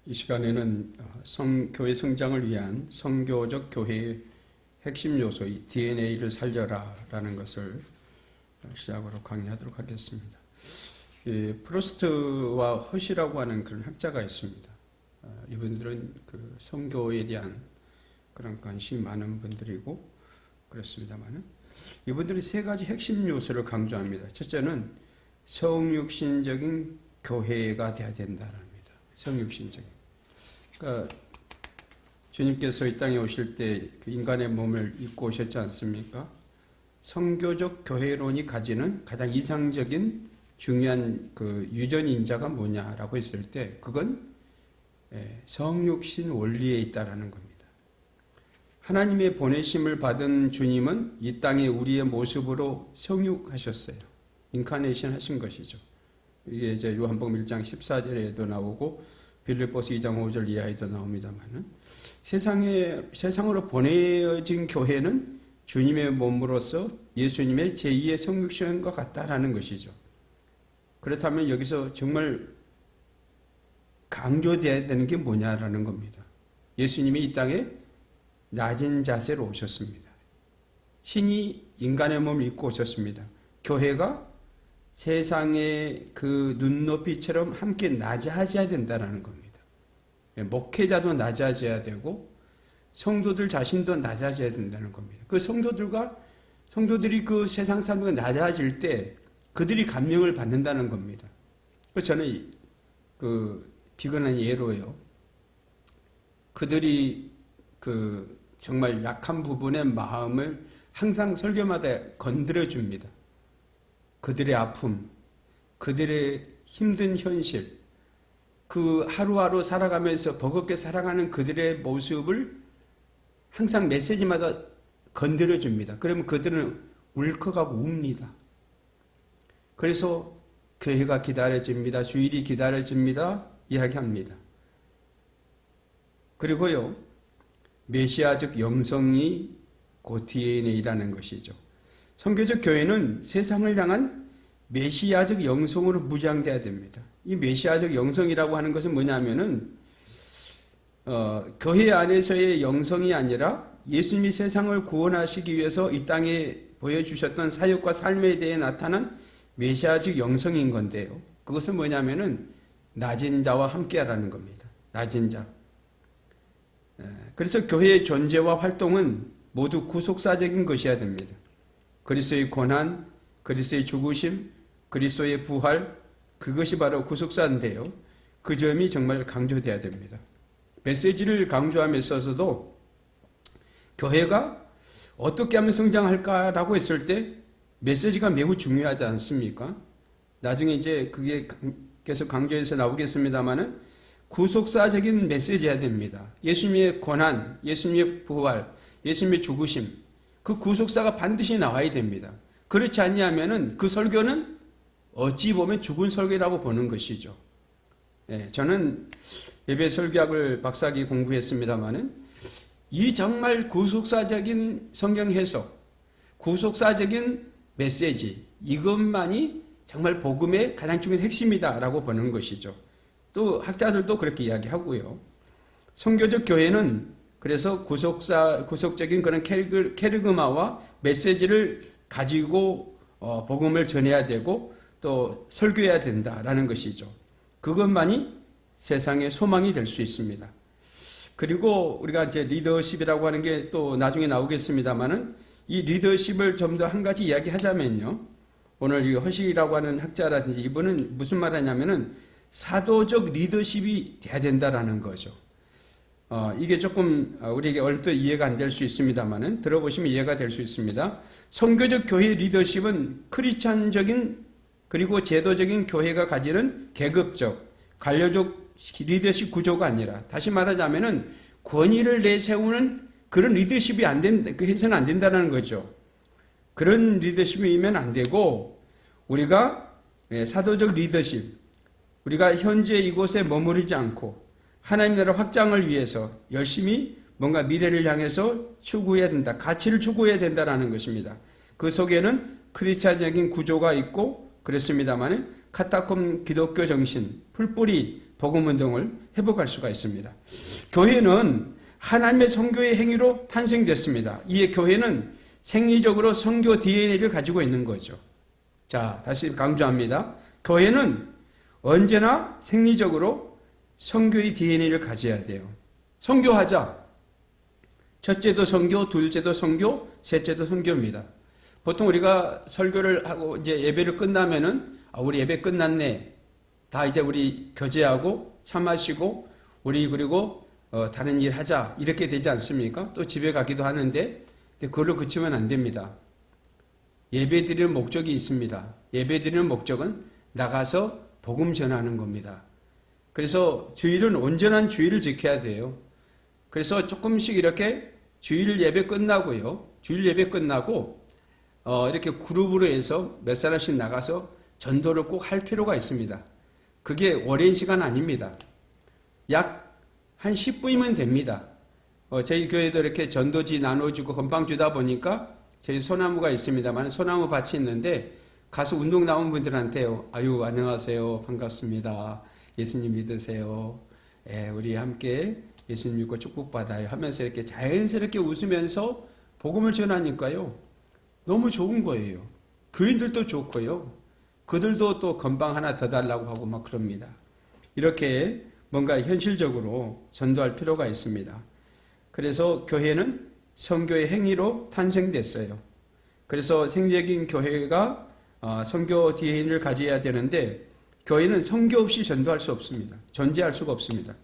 이 시간에는 교회 성장을 위한 성교적 교회의 핵심 요소의 DNA를 살려라 라는 것을 시작으로 강의하도록 하겠습니다. 프로스트와 허시라고 하는 그런 학자가 있습니다. 이분들은 그 성교에 대한 그런 관심이 많은 분들이고 그렇습니다만은 이분들이 세 가지 핵심 요소를 강조합니다. 첫째는 성육신적인 교회가 되어야 된다랍니다. 성육신적인. 그러니까 주님께서 이 땅에 오실 때 그 인간의 몸을 입고 오셨지 않습니까? 성교적 교회론이 가지는 가장 이상적인 중요한 그 유전인자가 뭐냐라고 했을 때 그건 성육신 원리에 있다라는 겁니다. 하나님의 보내심을 받은 주님은 이 땅에 우리의 모습으로 성육하셨어요. 인카네이션 하신 것이죠. 이게 이제 요한복음 1장 14절에도 나오고 빌립보서 2장 5절 이하에도 나옵니다만은 세상으로 보내진 교회는 주님의 몸으로서 예수님의 제2의 성육신과 같다라는 것이죠. 그렇다면 여기서 정말 강조되어야 되는 게 뭐냐라는 겁니다. 예수님이 이 땅에 낮은 자세로 오셨습니다. 신이 인간의 몸을 입고 오셨습니다. 교회가 세상의 그 눈높이처럼 함께 낮아져야 된다는 겁니다. 목회자도 낮아져야 되고 성도들 자신도 낮아져야 된다는 겁니다. 그 성도들이 그 세상 사람들과 낮아질 때 그들이 감명을 받는다는 겁니다. 그래서 저는 그 비근한 예로요. 그들이 그 정말 약한 부분의 마음을 항상 설교마다 건드려 줍니다. 그들의 아픔, 그들의 힘든 현실, 그 하루하루 살아가면서 버겁게 살아가는 그들의 모습을 항상 메시지마다 건드려 줍니다. 그러면 그들은 울컥하고 웁니다. 그래서 교회가 기다려집니다. 주일이 기다려집니다. 이야기합니다. 그리고요, 메시아적 영성이 그 DNA라는 것이죠. 성교적 교회는 세상을 향한 메시아적 영성으로 무장돼야 됩니다. 이 메시아적 영성이라고 하는 것은 뭐냐면은 교회 안에서의 영성이 아니라 예수님이 세상을 구원하시기 위해서 이 땅에 보여주셨던 사역과 삶에 대해 나타난 메시아적 영성인 건데요. 그것은 뭐냐면은 낮은 자와 함께하라는 겁니다. 낮은 자. 그래서 교회의 존재와 활동은 모두 구속사적인 것이어야 됩니다. 그리스도의 고난, 그리스도의 죽으심, 그리스도의 부활, 그것이 바로 구속사인데요. 그 점이 정말 강조돼야 됩니다. 메시지를 강조함에 있어서도 교회가 어떻게 하면 성장할까라고 했을 때 메시지가 매우 중요하지 않습니까? 나중에 이제 그게 계속 강조해서 나오겠습니다만은 구속사적인 메시지여야 됩니다. 예수님의 고난, 예수님의 부활, 예수님의 죽으심, 그 구속사가 반드시 나와야 됩니다. 그렇지 아니하면은 그 설교는 어찌 보면 죽은 설교라고 보는 것이죠. 저는 예배 설교학을 박사학위 공부했습니다만은 이 정말 구속사적인 성경 해석, 구속사적인 메시지, 이것만이 정말 복음의 가장 중요한 핵심이다라고 보는 것이죠. 또 학자들도 그렇게 이야기하고요. 성교적 교회는 그래서 구속적인 그런 캐리그마와 메시지를 가지고 복음을 전해야 되고 또 설교해야 된다라는 것이죠. 그것만이 세상의 소망이 될 수 있습니다. 그리고 우리가 이제 리더십이라고 하는 게 또 나중에 나오겠습니다만은 이 리더십을 좀 더 한 가지 이야기하자면요. 오늘 이 허시라고 하는 학자라든지 이분은 무슨 말 하냐면은 사도적 리더십이 돼야 된다라는 거죠. 이게 조금 우리에게 얼뜻 이해가 안 될 수 있습니다만은 들어보시면 이해가 될 수 있습니다. 성교적 교회 리더십은 크리스찬적인 그리고 제도적인 교회가 가지는 계급적, 관료적 리더십 구조가 아니라 다시 말하자면은 권위를 내세우는 그런 리더십이 안 된다, 그 해서는 안 된다는 거죠. 그런 리더십이면 안 되고 우리가 사도적 리더십, 우리가 현재 이곳에 머무르지 않고 하나님 나라 확장을 위해서 열심히 뭔가 미래를 향해서 추구해야 된다. 가치를 추구해야 된다는 것입니다. 그 속에는 크리스찬적인 구조가 있고 그렇습니다만 카타콤 기독교 정신, 풀뿌리 복음 운동을 회복할 수가 있습니다. 교회는 하나님의 선교의 행위로 탄생됐습니다. 이에 교회는 생리적으로 선교 DNA를 가지고 있는 거죠. 자, 다시 강조합니다. 교회는 언제나 생리적으로 선교의 DNA를 가져야 돼요. 선교하자. 첫째도 선교, 둘째도 선교, 셋째도 선교입니다. 보통 우리가 설교를 하고 이제 예배를 끝나면은 우리 예배 끝났네. 다 이제 우리 교제하고 차 마시고 우리 그리고 다른 일 하자 이렇게 되지 않습니까? 또 집에 가기도 하는데 그걸로 그치면 안 됩니다. 예배 드리는 목적이 있습니다. 예배 드리는 목적은 나가서 복음 전하는 겁니다. 그래서 주일은 온전한 주일을 지켜야 돼요. 그래서 조금씩 이렇게 주일 예배 끝나고요. 주일 예배 끝나고 이렇게 그룹으로 해서 몇 사람씩 나가서 전도를 꼭 할 필요가 있습니다. 그게 오랜 시간 아닙니다. 약 한 10분이면 됩니다. 저희 교회도 이렇게 전도지 나눠주고 건빵 주다 보니까 저희 소나무가 있습니다만 소나무 밭이 있는데 가서 운동 나온 분들한테요. 아유 안녕하세요. 반갑습니다. 예수님 믿으세요. 우리 함께 예수님 믿고 축복받아요 하면서 이렇게 자연스럽게 웃으면서 복음을 전하니까요. 너무 좋은 거예요. 교인들도 좋고요. 그들도 또 건빵 하나 더 달라고 하고 막 그럽니다. 이렇게 뭔가 현실적으로 전도할 필요가 있습니다. 그래서 교회는 선교의 행위로 탄생됐어요. 그래서 생적인 교회가 선교 DNA를 가져야 되는데 교회는 선교 없이 전도할 수 없습니다. 존재할 수가 없습니다.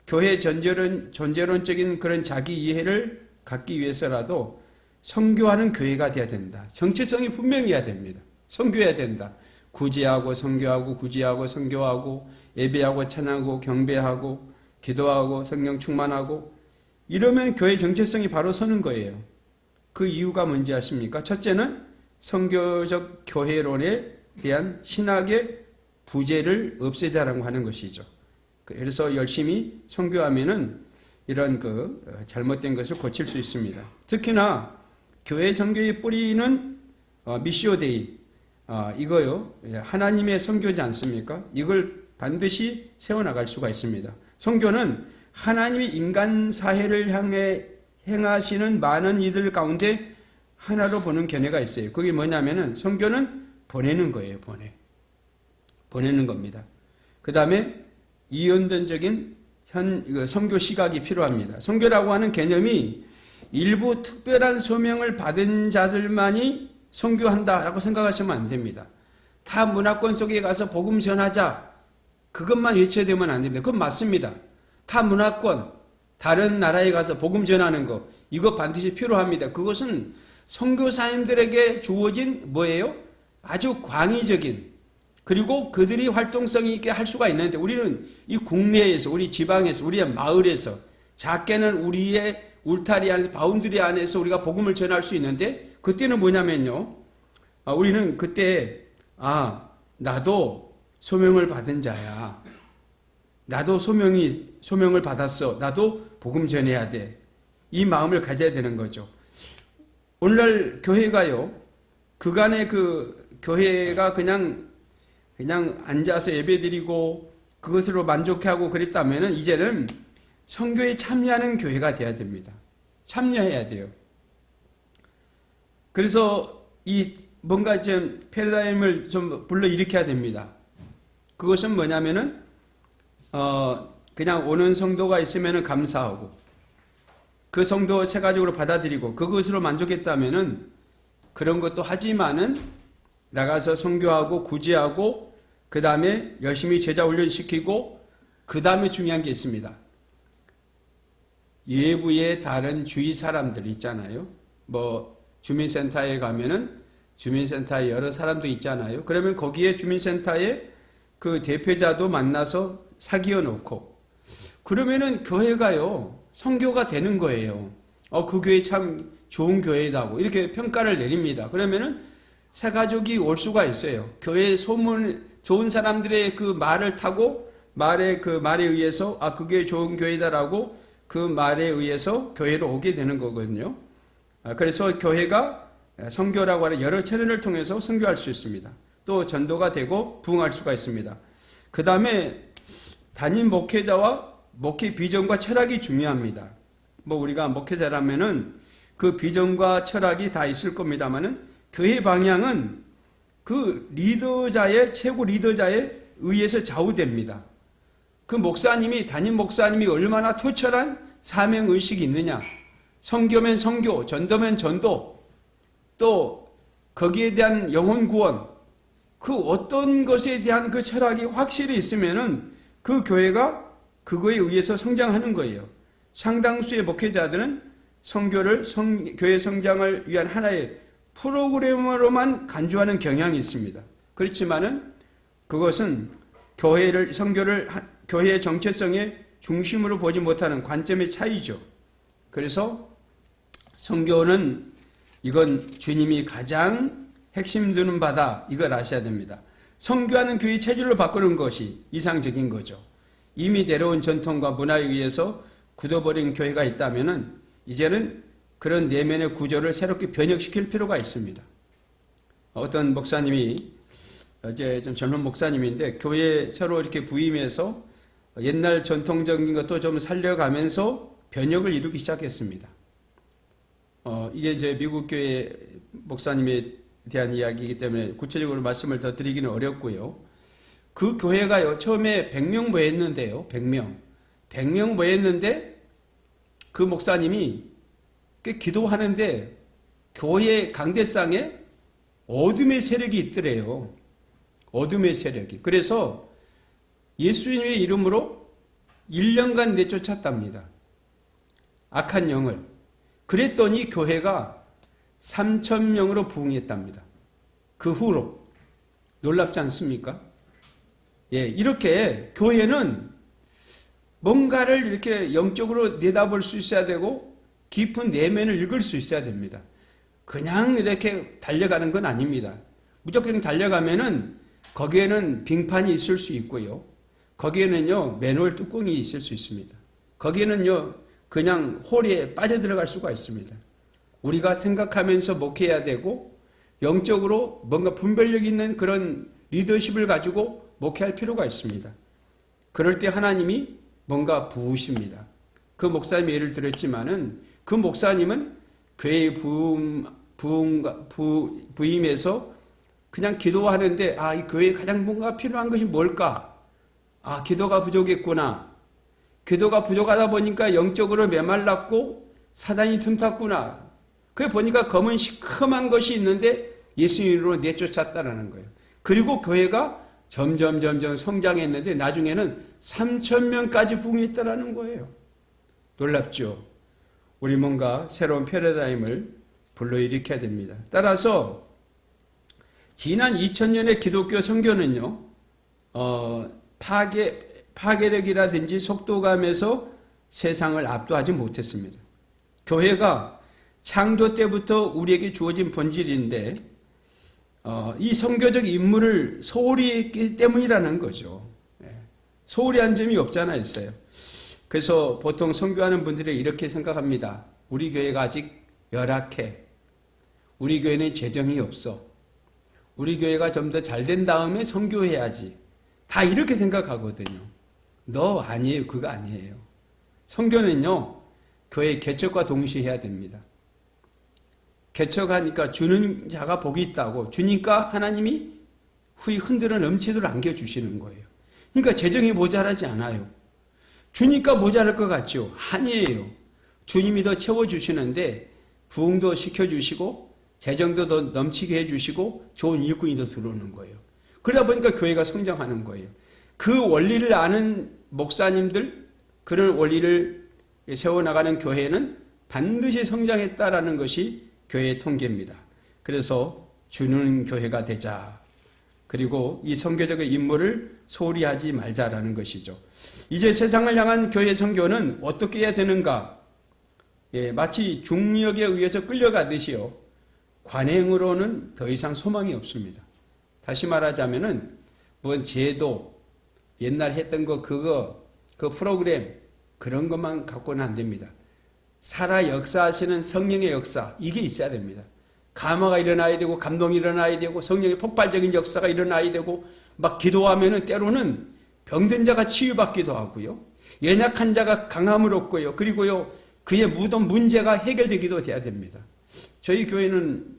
교회 존재론적인 그런 자기 이해를 갖기 위해서라도 선교하는 교회가 돼야 된다. 정체성이 분명해야 됩니다. 선교해야 된다. 구제하고 선교하고 구제하고 선교하고 예배하고 찬양하고 경배하고 기도하고 성령 충만하고 이러면 교회 정체성이 바로 서는 거예요. 그 이유가 뭔지 아십니까? 첫째는 선교적 교회론에 대한 신학의 부재를 없애자라고 하는 것이죠. 그래서 열심히 선교하면은 이런 잘못된 것을 고칠 수 있습니다. 특히나 교회 선교의 뿌리는 미시오 데이 이거요. 하나님의 선교지 않습니까? 이걸 반드시 세워나갈 수가 있습니다. 선교는 하나님이 인간 사회를 향해 행하시는 많은 이들 가운데 하나로 보는 견해가 있어요. 그게 뭐냐면은 선교는 보내는 거예요. 보내는 겁니다. 그 다음에 이연전적인 선교 시각이 필요합니다. 선교라고 하는 개념이 일부 특별한 소명을 받은 자들만이 선교한다라고 생각하시면 안 됩니다. 타 문화권 속에 가서 복음 전하자 그것만 외쳐야 되면 안 됩니다. 그건 맞습니다. 타 문화권 다른 나라에 가서 복음 전하는 거 이거 반드시 필요합니다. 그것은 선교사님들에게 주어진 뭐예요? 아주 광의적인 그리고 그들이 활동성이 있게 할 수가 있는데 우리는 이 국내에서 우리 지방에서 우리의 마을에서 작게는 우리의 울타리 안에서 바운드리 안에서 우리가 복음을 전할 수 있는데 그때는 뭐냐면요. 우리는 그때 나도 소명을 받은 자야. 나도 소명을 받았어. 나도 복음 전해야 돼. 이 마음을 가져야 되는 거죠. 오늘날 교회가요. 그간의 교회가 그냥 앉아서 예배드리고 그것으로 만족하고 그랬다면은 이제는 선교에 참여하는 교회가 돼야 됩니다. 참여해야 돼요. 그래서 뭔가 좀 패러다임을 좀 불러일으켜야 됩니다. 그것은 뭐냐면은 그냥 오는 성도가 있으면은 감사하고 그 성도 세가적으로 받아들이고 그것으로 만족했다면은 그런 것도 하지만은 나가서 선교하고 구제하고 그 다음에 열심히 제자 훈련시키고 그 다음에 중요한 게 있습니다. 외부의 다른 주위 사람들 있잖아요. 주민센터에 가면은 주민센터에 여러 사람도 있잖아요. 그러면 거기에 주민센터에 그 대표자도 만나서 사귀어 놓고 그러면은 교회가요. 선교가 되는 거예요. 그 교회 참 좋은 교회다고 이렇게 평가를 내립니다. 그러면은 새 가족이 올 수가 있어요. 교회 소문 좋은 사람들의 그 말을 타고 말에 의해서 그 교회 좋은 교회다라고 그 말에 의해서 교회로 오게 되는 거거든요. 그래서 교회가 선교라고 하는 여러 채널을 통해서 선교할 수 있습니다. 또 전도가 되고 부흥할 수가 있습니다. 그 다음에 담임 목회자와 목회 비전과 철학이 중요합니다. 우리가 목회자라면은 그 비전과 철학이 다 있을 겁니다만은 교회 방향은 그 리더자의 최고 리더자에 의해서 좌우됩니다. 그 목사님이 담임 목사님이 얼마나 투철한 사명 의식이 있느냐, 선교면 선교, 전도면 전도, 또 거기에 대한 영혼 구원, 그 어떤 것에 대한 그 철학이 확실히 있으면은 그 교회가 그거에 의해서 성장하는 거예요. 상당수의 목회자들은 선교를 교회 성장을 위한 하나의 프로그램으로만 간주하는 경향이 있습니다. 그렇지만은 그것은 선교를 교회의 정체성의 중심으로 보지 못하는 관점의 차이죠. 그래서 선교는 이건 주님이 가장 핵심 두는 바다, 이걸 아셔야 됩니다. 선교하는 교회 체질로 바꾸는 것이 이상적인 거죠. 이미 내려온 전통과 문화에 의해서 굳어버린 교회가 있다면은 이제는 그런 내면의 구조를 새롭게 변혁시킬 필요가 있습니다. 어떤 목사님이, 이제 좀 젊은 목사님인데 교회에 새로 이렇게 부임해서 옛날 전통적인 것도 좀 살려가면서 변혁을 이루기 시작했습니다. 이게 이제 미국 교회 목사님에 대한 이야기이기 때문에 구체적으로 말씀을 더 드리기는 어렵고요. 그 교회가요, 처음에 100명 모였는데요, 100명 모였는데 그 목사님이 기도하는데 교회 강대상에 어둠의 세력이 있더래요. 어둠의 세력이. 그래서 예수님의 이름으로 1년간 내쫓았답니다. 악한 영을. 그랬더니 교회가 3,000명으로 부흥했답니다. 그 후로. 놀랍지 않습니까? 예, 이렇게 교회는 뭔가를 이렇게 영적으로 내다볼 수 있어야 되고 깊은 내면을 읽을 수 있어야 됩니다. 그냥 이렇게 달려가는 건 아닙니다. 무조건 달려가면은 거기에는 빙판이 있을 수 있고요. 거기에는요, 맨홀 뚜껑이 있을 수 있습니다. 거기에는요, 그냥 홀에 빠져들어갈 수가 있습니다. 우리가 생각하면서 목회해야 되고 영적으로 뭔가 분별력 있는 그런 리더십을 가지고 목회할 필요가 있습니다. 그럴 때 하나님이 뭔가 부으십니다. 그 목사님의 예를 들었지만은 그 목사님은 교회의 부임에서 그냥 기도하는데 이 교회에 가장 뭔가 필요한 것이 뭘까? 기도가 부족했구나. 기도가 부족하다 보니까 영적으로 메말랐고 사단이 틈탔구나. 그래 보니까 검은 시커먼 것이 있는데 예수님으로 내쫓았다라는 거예요. 그리고 교회가 점점 성장했는데 나중에는 3,000명까지 부흥했다라는 거예요. 놀랍죠? 우리 뭔가 새로운 패러다임을 불러일으켜야 됩니다. 따라서 지난 2000년의 기독교 선교는요, 파괴력이라든지 속도감에서 세상을 압도하지 못했습니다. 교회가 창조 때부터 우리에게 주어진 본질인데 이 선교적 임무를 소홀히 했기 때문이라는 거죠. 소홀히 한 점이 없잖아 있어요. 그래서 보통 선교하는 분들이 이렇게 생각합니다. 우리 교회가 아직 열악해. 우리 교회는 재정이 없어. 우리 교회가 좀 더 잘 된 다음에 선교해야지. 다 이렇게 생각하거든요. 너 아니에요. 그거 아니에요. 선교는요, 교회 개척과 동시에 해야 됩니다. 개척하니까 주는 자가 복이 있다고 주니까 하나님이 후이 흔들어 넘치도록 안겨주시는 거예요. 그러니까 재정이 모자라지 않아요. 주니까 모자랄 것 같죠? 아니에요. 주님이 더 채워주시는데 부흥도 시켜주시고 재정도 더 넘치게 해주시고 좋은 일꾼이 더 들어오는 거예요. 그러다 보니까 교회가 성장하는 거예요. 그 원리를 아는 목사님들, 그런 원리를 세워나가는 교회는 반드시 성장했다라는 것이 교회의 통계입니다. 그래서 주는 교회가 되자. 그리고 이 선교적인 임무를 소홀히 하지 말자라는 것이죠. 이제 세상을 향한 교회 선교는 어떻게 해야 되는가? 마치 중력에 의해서 끌려가듯이요. 관행으로는 더 이상 소망이 없습니다. 다시 말하자면은 뭔 제도, 옛날 했던 거 그 프로그램 그런 것만 갖고는 안 됩니다. 살아 역사하시는 성령의 역사, 이게 있어야 됩니다. 감화가 일어나야 되고 감동이 일어나야 되고 성령의 폭발적인 역사가 일어나야 되고 막 기도하면은 때로는 병든 자가 치유받기도 하고요. 연약한 자가 강함을 얻고요. 그리고요, 그의 묻은 문제가 해결되기도 돼야 됩니다. 저희 교회는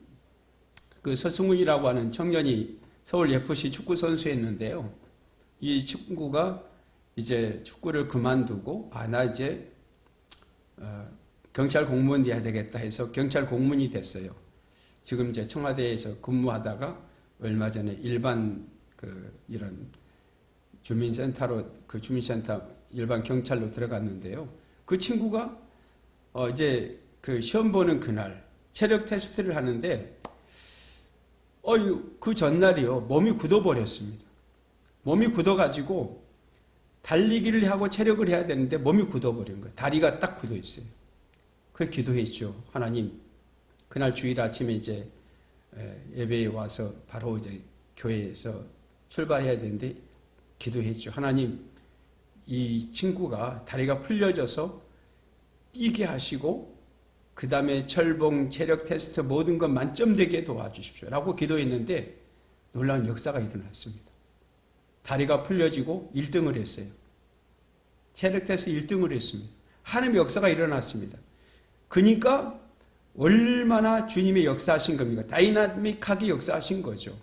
그 서승훈이라고 하는 청년이 서울 FC 축구 선수였는데요. 이 친구가 이제 축구를 그만두고, 나 이제, 경찰 공무원 돼야 되겠다 해서 경찰 공무원이 됐어요. 지금 이제 청와대에서 근무하다가 얼마 전에 일반 이런 주민센터로, 그 주민센터 일반 경찰로 들어갔는데요. 그 친구가 이제 그 시험 보는 그날 체력 테스트를 하는데 그 전날이요, 몸이 굳어버렸습니다. 몸이 굳어가지고 달리기를 하고 체력을 해야 되는데 몸이 굳어버린 거예요. 다리가 딱 굳어 있어요. 그래서 기도했죠. 하나님, 그날 주일 아침에 이제 예배에 와서 바로 이제 교회에서 출발해야 되는데 기도했죠. 하나님, 이 친구가 다리가 풀려져서 뛰게 하시고 그 다음에 철봉, 체력 테스트 모든 것 만점 되게 도와주십시오 라고 기도했는데 놀라운 역사가 일어났습니다. 다리가 풀려지고 1등을 했어요. 체력 테스트 1등을 했습니다. 하나님의 역사가 일어났습니다. 그러니까 얼마나 주님의 역사하신 겁니까? 다이나믹하게 역사하신 거죠.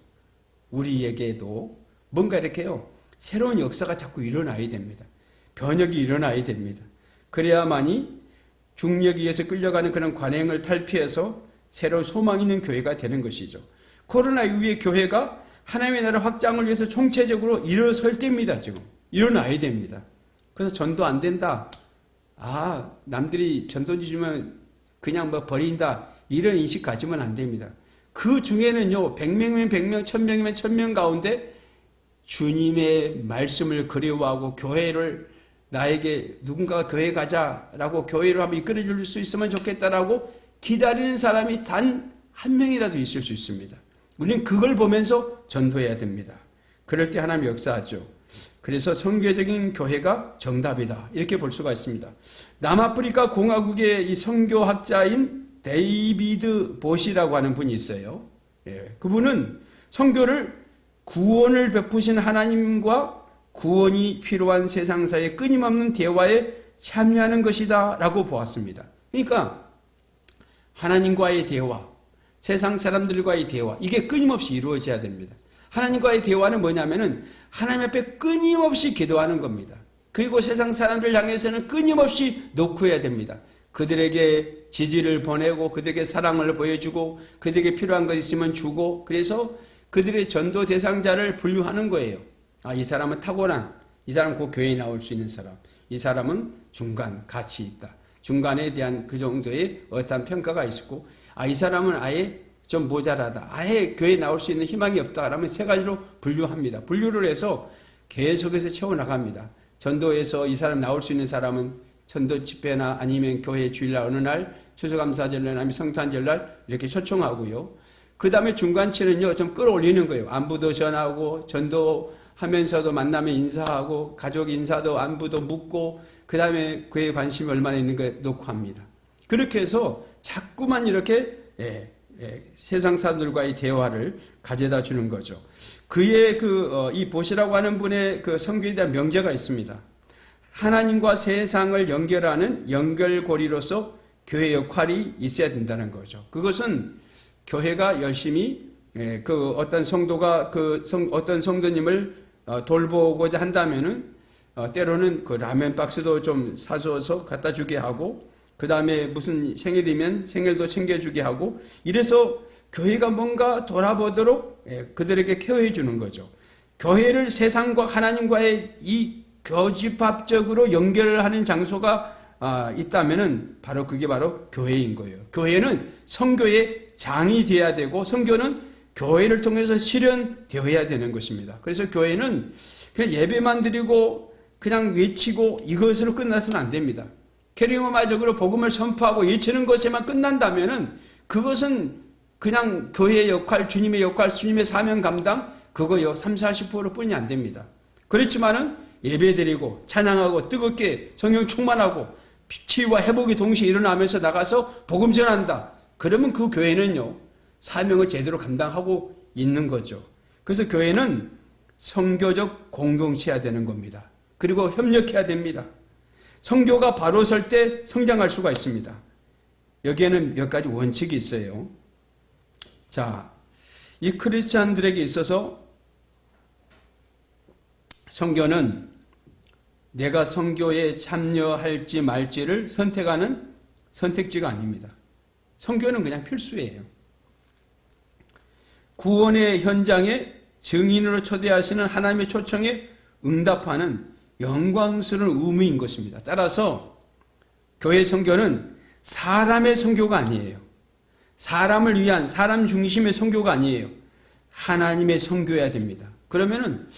우리에게도 뭔가 이렇게요, 새로운 역사가 자꾸 일어나야 됩니다. 변혁이 일어나야 됩니다. 그래야만이 중력에 의해서 끌려가는 그런 관행을 탈피해서 새로운 소망 있는 교회가 되는 것이죠. 코로나 이후에 교회가 하나님의 나라 확장을 위해서 총체적으로 일어설 때입니다. 지금 일어나야 됩니다. 그래서 전도 안 된다, 남들이 전도지 주면 그냥 뭐 버린다, 이런 인식 가지면 안 됩니다. 그 중에는요, 100명이면 100명, 1000명이면 1000명 가운데 주님의 말씀을 그리워하고 교회를, 나에게 누군가가 교회 가자라고 교회를 한번 이끌어 줄 수 있으면 좋겠다라고 기다리는 사람이 단 한 명이라도 있을 수 있습니다. 우리는 그걸 보면서 전도해야 됩니다. 그럴 때 하나님 역사하죠. 그래서 선교적인 교회가 정답이다, 이렇게 볼 수가 있습니다. 남아프리카 공화국의 이 선교학자인 데이비드 보시라고 하는 분이 있어요. 그분은 선교를 구원을 베푸신 하나님과 구원이 필요한 세상사의 끊임없는 대화에 참여하는 것이다 라고 보았습니다. 그러니까 하나님과의 대화, 세상 사람들과의 대화, 이게 끊임없이 이루어져야 됩니다. 하나님과의 대화는 뭐냐면은 하나님 앞에 끊임없이 기도하는 겁니다. 그리고 세상 사람들 향해서는 끊임없이 노크해야 됩니다. 그들에게 지지를 보내고 그들에게 사랑을 보여주고 그들에게 필요한 것 있으면 주고, 그래서 그들의 전도 대상자를 분류하는 거예요. 이 사람은 탁월한, 이 사람은 그 교회에 나올 수 있는 사람, 이 사람은 중간, 가치 있다, 중간에 대한 그 정도의 어떠한 평가가 있었고, 이 사람은 아예 좀 모자라다, 아예 교회에 나올 수 있는 희망이 없다, 그러면 세 가지로 분류합니다. 분류를 해서 계속해서 채워나갑니다. 전도에서 이 사람 나올 수 있는 사람은 전도 집회나 아니면 교회 주일날 어느 날, 추수감사절날 아니면 성탄절날 이렇게 초청하고요. 그 다음에 중간치는요, 좀 끌어올리는 거예요. 안부도 전하고, 전도하면서도 만나면 인사하고, 가족 인사도 안부도 묻고, 그 다음에 그에 관심이 얼마나 있는가 놓고 합니다. 그렇게 해서 자꾸만 이렇게 세상 사람들과의 대화를 가져다 주는 거죠. 그의 이 보시라고 하는 분의 그 선교에 대한 명제가 있습니다. 하나님과 세상을 연결하는 연결고리로서 교회 역할이 있어야 된다는 거죠. 그것은 교회가 열심히 어떤 성도가 어떤 성도님을 돌보고자 한다면은 때로는 그 라면 박스도 좀 사줘서 갖다 주게 하고, 그 다음에 무슨 생일이면 생일도 챙겨주게 하고, 이래서 교회가 뭔가 돌아보도록 그들에게 케어해 주는 거죠. 교회를 세상과 하나님과의 이 교집합적으로 연결하는 장소가 있다면은 바로 그게 바로 교회인 거예요. 교회는 선교의 장이 되어야 되고, 선교는 교회를 통해서 실현되어야 되는 것입니다. 그래서 교회는 그냥 예배만 드리고 그냥 외치고 이것으로 끝나서는 안 됩니다. 캐리어마적으로 복음을 선포하고 외치는 것에만 끝난다면은 그것은 그냥 교회의 역할, 주님의 역할, 주님의 사명 감당, 그거요 30-40% 뿐이 안 됩니다. 그렇지만은 예배드리고 찬양하고 뜨겁게 성령 충만하고 치유와 회복이 동시에 일어나면서 나가서 복음 전한다, 그러면 그 교회는요 사명을 제대로 감당하고 있는 거죠. 그래서 교회는 선교적 공동체해야 되는 겁니다. 그리고 협력해야 됩니다. 선교가 바로 설 때 성장할 수가 있습니다. 여기에는 몇 가지 원칙이 있어요. 자, 이 크리스찬들에게 있어서 선교는 내가 선교에 참여할지 말지를 선택하는 선택지가 아닙니다. 선교는 그냥 필수예요. 구원의 현장에 증인으로 초대하시는 하나님의 초청에 응답하는 영광스러운 의무인 것입니다. 따라서 교회 선교는 사람의 선교가 아니에요. 사람을 위한 사람 중심의 선교가 아니에요. 하나님의 선교해야 됩니다. 그러면은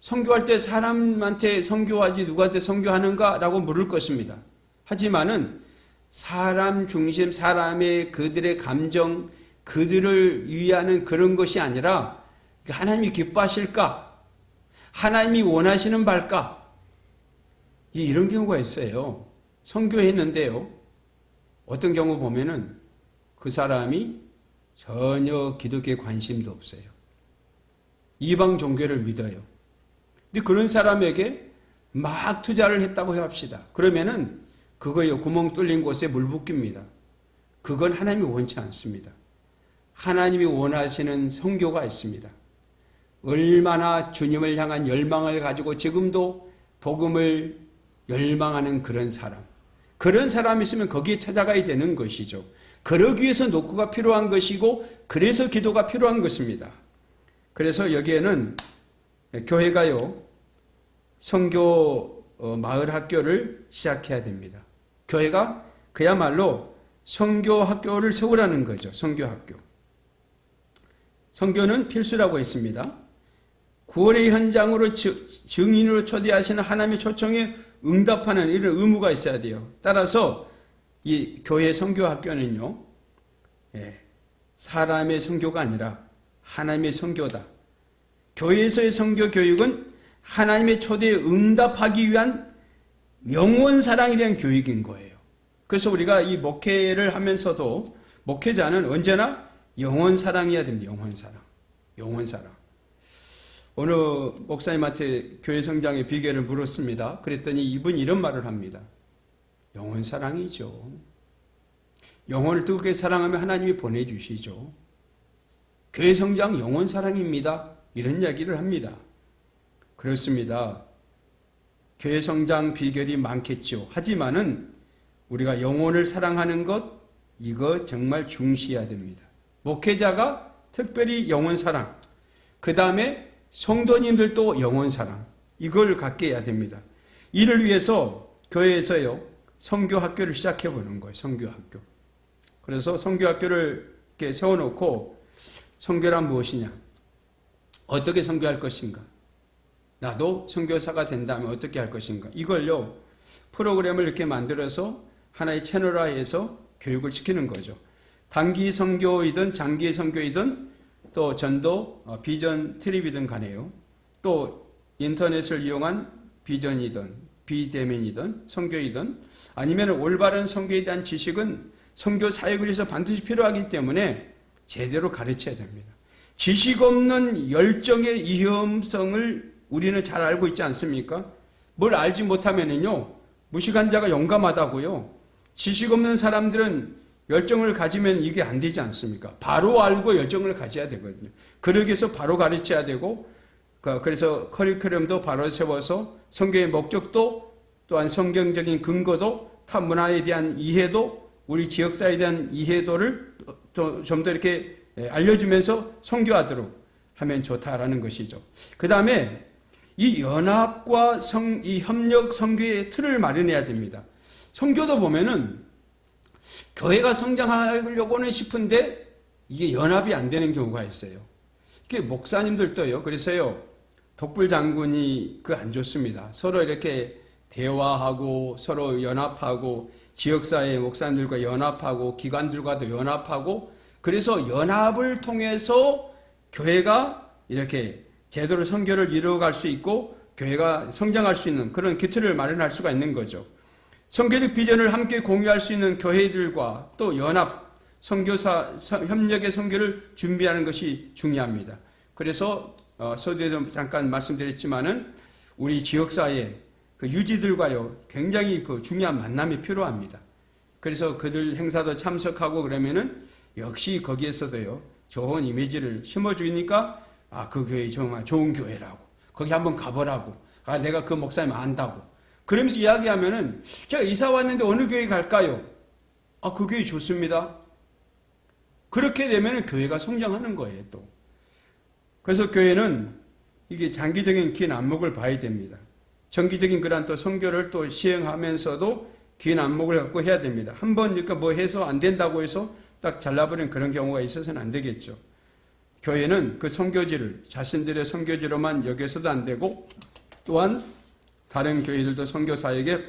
선교할 때 사람한테 선교하지 누구한테 선교하는가라고 물을 것입니다. 하지만은 사람 중심, 사람의 그들의 감정, 그들을 위하는 그런 것이 아니라 하나님이 기뻐하실까? 하나님이 원하시는 바일까? 이런 경우가 있어요. 선교했는데요. 어떤 경우 보면은 그 사람이 전혀 기독교에 관심도 없어요. 이방 종교를 믿어요. 근데 그런 사람에게 막 투자를 했다고 합시다. 그러면은 그거요, 구멍 뚫린 곳에 물 붓깁니다. 그건 하나님이 원치 않습니다. 하나님이 원하시는 선교가 있습니다. 얼마나 주님을 향한 열망을 가지고 지금도 복음을 열망하는 그런 사람이 있으면 거기에 찾아가야 되는 것이죠. 그러기 위해서 노크가 필요한 것이고 그래서 기도가 필요한 것입니다. 그래서 여기에는 교회가요, 선교 마을 학교를 시작해야 됩니다. 교회가 그야말로 선교 학교를 세우라는 거죠. 선교 학교. 선교는 필수라고 했습니다. 구원의 현장으로 증인으로 초대하시는 하나님의 초청에 응답하는 이런 의무가 있어야 돼요. 따라서 이 교회 선교 학교는요, 사람의 선교가 아니라 하나님의 선교다. 교회에서의 선교 교육은 하나님의 초대에 응답하기 위한 영원 사랑에 대한 교육인 거예요. 그래서 우리가 이 목회를 하면서도 목회자는 언제나 영원 사랑해야 됩니다. 영원 사랑. 영원 사랑. 어느 목사님한테 교회 성장의 비결을 물었습니다. 그랬더니 이분이 이런 말을 합니다. 영원 사랑이죠. 영혼을 뜨겁게 사랑하면 하나님이 보내주시죠. 교회 성장 영원 사랑입니다. 이런 이야기를 합니다. 그렇습니다. 교회 성장 비결이 많겠죠. 하지만은 우리가 영혼을 사랑하는 것, 이거 정말 중시해야 됩니다. 목회자가 특별히 영혼 사랑, 그 다음에 성도님들도 영혼 사랑, 이걸 갖게 해야 됩니다. 이를 위해서 교회에서요, 선교학교를 시작해 보는 거예요. 선교학교. 그래서 선교학교를 이렇게 세워놓고 선교란 무엇이냐? 어떻게 선교할 것인가? 나도 선교사가 된다면 어떻게 할 것인가? 이걸요, 프로그램을 이렇게 만들어서 하나의 채널화해서 교육을 시키는 거죠. 단기 선교이든 장기 선교이든 또 전도, 비전 트립이든 간에요. 또 인터넷을 이용한 비전이든 비대면이든 선교이든 아니면 올바른 선교에 대한 지식은 선교 사역을 위해서 반드시 필요하기 때문에 제대로 가르쳐야 됩니다. 지식 없는 열정의 위험성을 우리는 잘 알고 있지 않습니까? 뭘 알지 못하면은요, 무식한 자가 용감하다고요. 지식 없는 사람들은 열정을 가지면 이게 안 되지 않습니까? 바로 알고 열정을 가져야 되거든요. 그러기 위해서 바로 가르쳐야 되고, 그래서 커리큘럼도 바로 세워서 선교의 목적도 또한 성경적인 근거도 타 문화에 대한 이해도 우리 지역사에 대한 이해도를 또 좀 더 이렇게 알려주면서 선교하도록 하면 좋다라는 것이죠. 그 다음에 이 연합과 이 협력 선교의 틀을 마련해야 됩니다. 선교도 보면은 교회가 성장하려고는 싶은데 이게 연합이 안 되는 경우가 있어요. 이게 목사님들도요. 그래서요, 독불 장군이 안 좋습니다. 서로 이렇게 대화하고 서로 연합하고 지역사회 목사님들과 연합하고 기관들과도 연합하고 그래서 연합을 통해서 교회가 이렇게 제대로 선교를 이루어갈 수 있고 교회가 성장할 수 있는 그런 기틀을 마련할 수가 있는 거죠. 선교적 비전을 함께 공유할 수 있는 교회들과 또 연합, 선교사, 협력의 선교를 준비하는 것이 중요합니다. 그래서 서두에도 잠깐 말씀드렸지만은 우리 지역사회 그 유지들과요 굉장히 그 중요한 만남이 필요합니다. 그래서 그들 행사도 참석하고 그러면은 역시 거기에서도요 좋은 이미지를 심어주니까 그 교회 정말 좋은 교회라고 거기 한번 가보라고 내가 그 목사님 안다고 그러면서 이야기하면은 제가 이사 왔는데 어느 교회 갈까요? 그 교회 좋습니다. 그렇게 되면은 교회가 성장하는 거예요 또. 그래서 교회는 이게 장기적인 긴 안목을 봐야 됩니다. 정기적인 그런 또 선교를 또 시행하면서도 긴 안목을 갖고 해야 됩니다. 한번 그러니까 뭐 해서 안 된다고 해서 딱 잘라버리는 그런 경우가 있어서는 안 되겠죠. 교회는 그 선교지를 자신들의 선교지로만 여겨서도 안 되고 또한 다른 교회들도 선교 사역에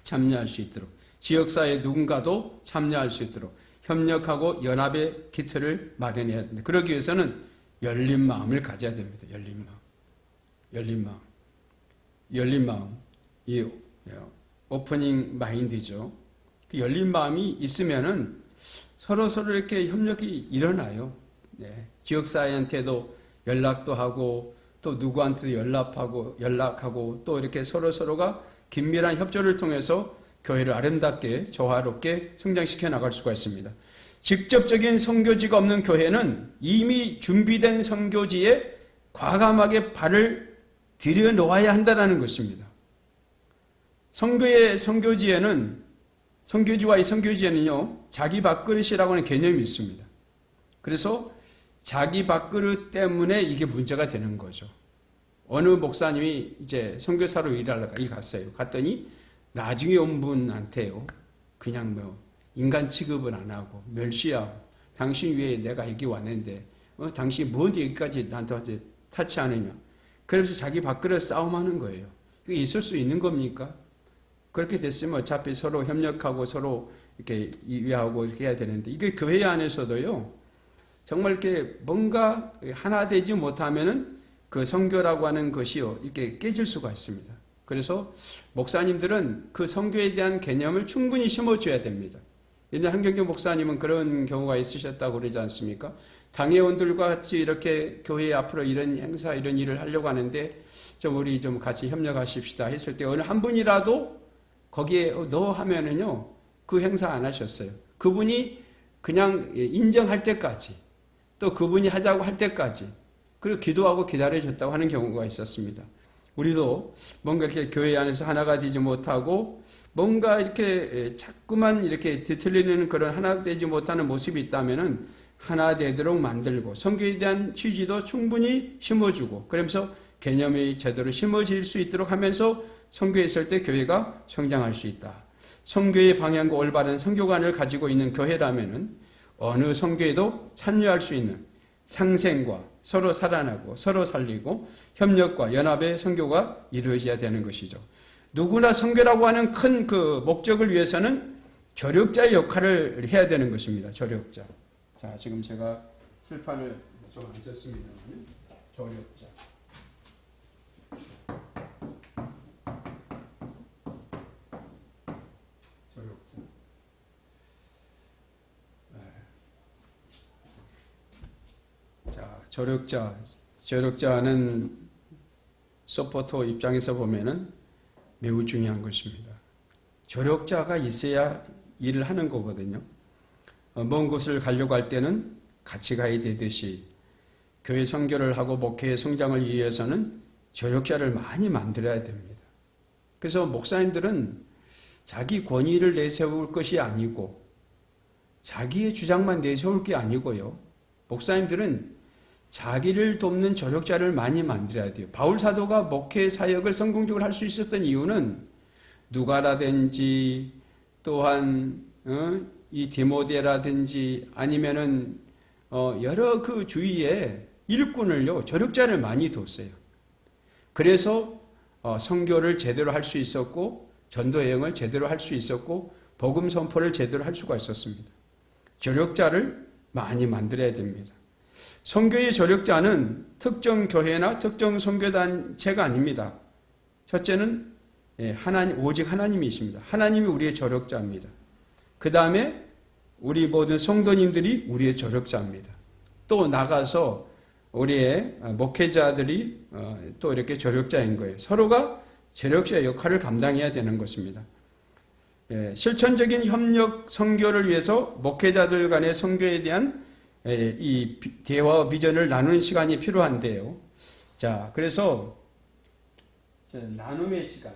참여할 수 있도록 지역사회 누군가도 참여할 수 있도록 협력하고 연합의 기틀을 마련해야 됩니다. 그러기 위해서는 열린 마음을 가져야 됩니다. 열린 마음. 이 오프닝 마인드죠. 그 열린 마음이 있으면은 서로 이렇게 협력이 일어나요. 지역사회한테도 연락도 하고 또 누구한테도 연락하고 또 이렇게 서로가 긴밀한 협조를 통해서 교회를 아름답게 조화롭게 성장시켜 나갈 수가 있습니다. 직접적인 선교지가 없는 교회는 이미 준비된 선교지에 과감하게 발을 들여놓아야 한다는 것입니다. 선교지와의 선교지에는요 자기 밥그릇이라고 하는 개념이 있습니다. 그래서 자기 밥그릇 때문에 이게 문제가 되는 거죠. 어느 목사님이 이제 선교사로 일하러 갔어요. 갔더니 나중에 온 분한테요 그냥 인간 취급을 안 하고 멸시하고 당신 위에 내가 여기 왔는데 당신 뭔데 여기까지 나한테 타치하느냐. 그러면서 자기 밥그릇 싸움하는 거예요. 이게 있을 수 있는 겁니까? 그렇게 됐으면 어차피 서로 협력하고 서로 이렇게 이해하고 이렇게 해야 되는데 이게 교회 안에서도요 정말 이렇게 뭔가 하나 되지 못하면은 그 선교라고 하는 것이요 이렇게 깨질 수가 있습니다. 그래서 목사님들은 그 선교에 대한 개념을 충분히 심어줘야 됩니다. 옛날 한경규 목사님은 그런 경우가 있으셨다고 그러지 않습니까? 당회원들과 같이 이렇게 교회 앞으로 이런 행사 이런 일을 하려고 하는데 우리 좀 같이 협력하십시다 했을 때 어느 한 분이라도 거기에 너 하면은요 그 행사 안 하셨어요. 그분이 그냥 인정할 때까지 또 그분이 하자고 할 때까지 그리고 기도하고 기다려줬다고 하는 경우가 있었습니다. 우리도 뭔가 이렇게 교회 안에서 하나가 되지 못하고 뭔가 이렇게 자꾸만 이렇게 뒤틀리는 그런 하나 되지 못하는 모습이 있다면은 하나 되도록 만들고 선교에 대한 취지도 충분히 심어주고 그러면서 개념이 제대로 심어질 수 있도록 하면서 선교에 있을 때 교회가 성장할 수 있다. 선교의 방향과 올바른 선교관을 가지고 있는 교회라면은 어느 선교에도 참여할 수 있는 상생과 서로 살아나고 서로 살리고 협력과 연합의 선교가 이루어져야 되는 것이죠. 누구나 선교라고 하는 큰 그 목적을 위해서는 조력자의 역할을 해야 되는 것입니다. 조력자. 자, 지금 제가 칠판을 좀 안 썼습니다. 조력자. 조력자는 서포터 입장에서 보면은 매우 중요한 것입니다. 조력자가 있어야 일을 하는 거거든요. 먼 곳을 가려고 할 때는 같이 가야 되듯이 교회 선교를 하고 목회의 성장을 위해서는 조력자를 많이 만들어야 됩니다. 그래서 목사님들은 자기 권위를 내세울 것이 아니고 자기의 주장만 내세울 게 아니고요. 목사님들은 자기를 돕는 조력자를 많이 만들어야 돼요. 바울 사도가 목회 사역을 성공적으로 할 수 있었던 이유는 누가라든지 또한 이 디모데라든지 아니면은 여러 그 주위에 일꾼을요 조력자를 많이 뒀어요. 그래서 선교를 제대로 할 수 있었고 전도 여행을 제대로 할 수 있었고 복음 선포를 제대로 할 수가 있었습니다. 조력자를 많이 만들어야 됩니다. 선교의 조력자는 특정 교회나 특정 선교단체가 아닙니다. 첫째는 오직 하나님이십니다. 하나님이 우리의 조력자입니다. 그 다음에 우리 모든 성도님들이 우리의 조력자입니다. 또 나가서 우리의 목회자들이 또 이렇게 조력자인 거예요. 서로가 조력자 역할을 감당해야 되는 것입니다. 실천적인 협력 선교를 위해서 목회자들 간의 선교에 대한 이 대화와 비전을 나누는 시간이 필요한데요. 자, 그래서 나눔의 시간.